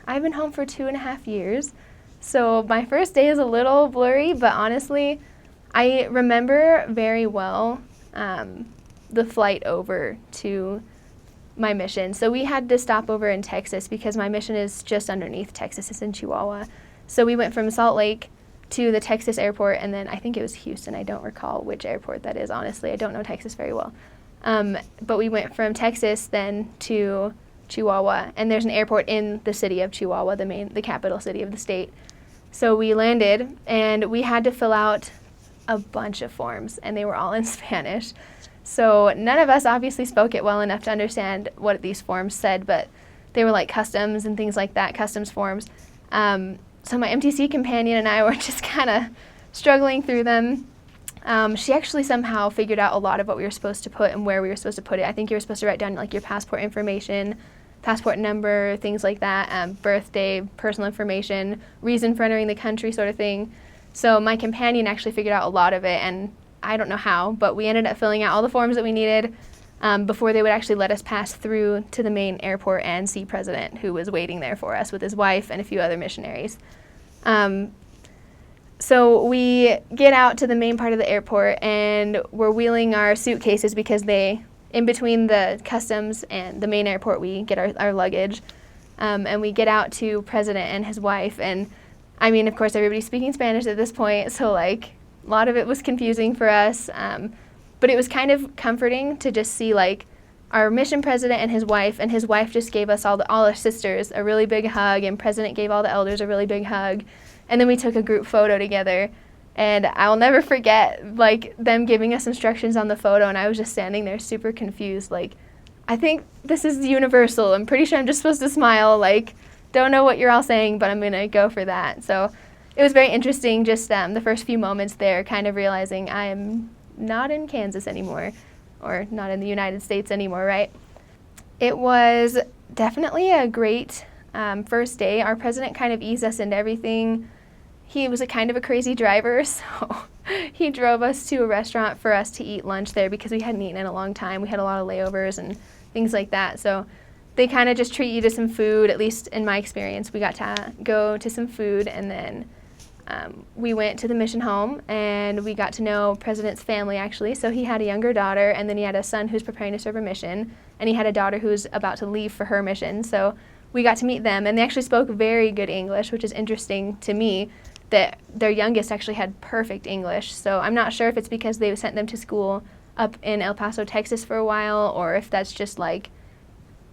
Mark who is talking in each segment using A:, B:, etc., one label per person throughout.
A: I've been home for 2.5 years. So my first day is a little blurry, but honestly, I remember very well the flight over to my mission. So we had to stop over in Texas because my mission is just underneath Texas. It's in Chihuahua. So we went from Salt Lake to the Texas airport, and then I think it was Houston. I don't recall which airport that is, honestly. I don't know Texas very well. But we went from Texas then to Chihuahua, and there's an airport in the city of Chihuahua, the capital city of the state. So we landed, and we had to fill out a bunch of forms, and they were all in Spanish. So none of us obviously spoke it well enough to understand what these forms said, but they were like customs and things like that, customs forms. So my MTC companion and I were just kind of struggling through them. She actually somehow figured out a lot of what we were supposed to put and where we were supposed to put it. I think you were supposed to write down like your passport information, passport number, things like that, birthday, personal information, reason for entering the country sort of thing. So my companion actually figured out a lot of it, and I don't know how, but we ended up filling out all the forms that we needed before they would actually let us pass through to the main airport and see President, who was waiting there for us with his wife and a few other missionaries. So we get out to the main part of the airport, and we're wheeling our suitcases because in between the customs and the main airport, we get our luggage. And we get out to President and his wife, and I mean, of course, everybody's speaking Spanish at this point, so like a lot of it was confusing for us, but it was kind of comforting to just see like our mission president and his wife just gave us all our sisters a really big hug, and President gave all the elders a really big hug, and then we took a group photo together, and I'll never forget like them giving us instructions on the photo, and I was just standing there super confused, like, I think this is universal. I'm pretty sure I'm just supposed to smile, like, don't know what you're all saying, but I'm going to go for that. So it was very interesting, just the first few moments there, kind of realizing I am not in Kansas anymore, or not in the United States anymore, right? It was definitely a great first day. Our president kind of eased us into everything. He was a kind of a crazy driver, so he drove us to a restaurant for us to eat lunch there because we hadn't eaten in a long time. We had a lot of layovers and things like that. So they kind of just treat you to some food, at least in my experience. We got to go to some food, and then we went to the mission home, and we got to know President's family, actually. So he had a younger daughter, and then he had a son who's preparing to serve a mission, and he had a daughter who's about to leave for her mission. So we got to meet them, and they actually spoke very good English, which is interesting to me that their youngest actually had perfect English. So I'm not sure if it's because they sent them to school up in El Paso, Texas for a while, or if that's just like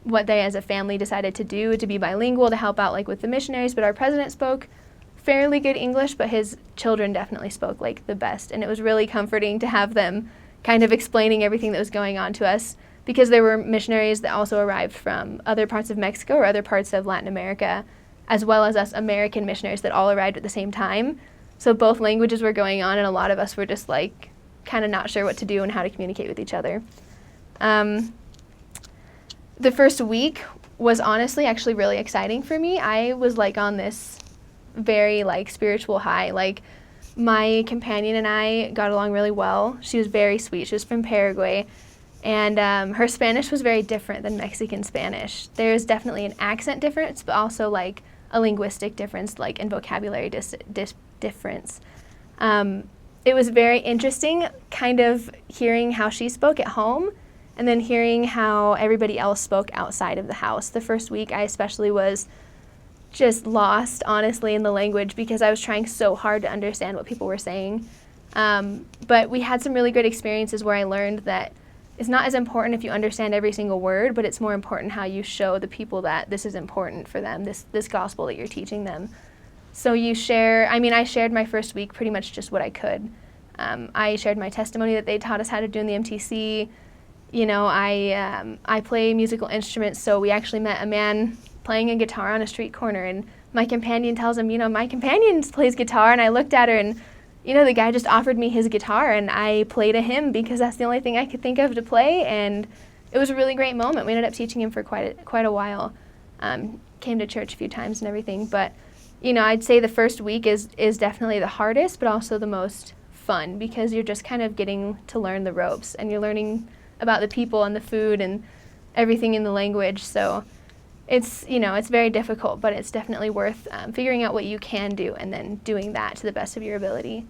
A: what they as a family decided to do, to be bilingual, to help out like with the missionaries. But our president spoke fairly good English, but his children definitely spoke like the best, and it was really comforting to have them kind of explaining everything that was going on to us, because there were missionaries that also arrived from other parts of Mexico or other parts of Latin America, as well as us American missionaries that all arrived at the same time. So both languages were going on, and a lot of us were just like kind of not sure what to do and how to communicate with each other. The first week was honestly actually really exciting for me. I was like on this very like spiritual high. Like my companion and I got along really well. She was very sweet. She was from Paraguay, and her Spanish was very different than Mexican Spanish. There's definitely an accent difference, but also like a linguistic difference, like in vocabulary difference. It was very interesting kind of hearing how she spoke at home and then hearing how everybody else spoke outside of the house. The first week I especially was just lost, honestly, in the language because I was trying so hard to understand what people were saying. But we had some really good experiences where I learned that it's not as important if you understand every single word, but it's more important how you show the people that this is important for them, this gospel that you're teaching them. So I shared my first week pretty much just what I could. I shared my testimony that they taught us how to do in the MTC. You know, I play musical instruments, so we actually met a man playing a guitar on a street corner, and my companion tells him, my companion plays guitar, and I looked at her, and the guy just offered me his guitar, and I played a hymn because that's the only thing I could think of to play, and it was a really great moment. We ended up teaching him for quite a while. Came to church a few times and everything, but I'd say the first week is definitely the hardest, but also the most fun because you're just kind of getting to learn the ropes, and you're learning about the people and the food and everything in the language. So it's very difficult, but it's definitely worth figuring out what you can do and then doing that to the best of your ability.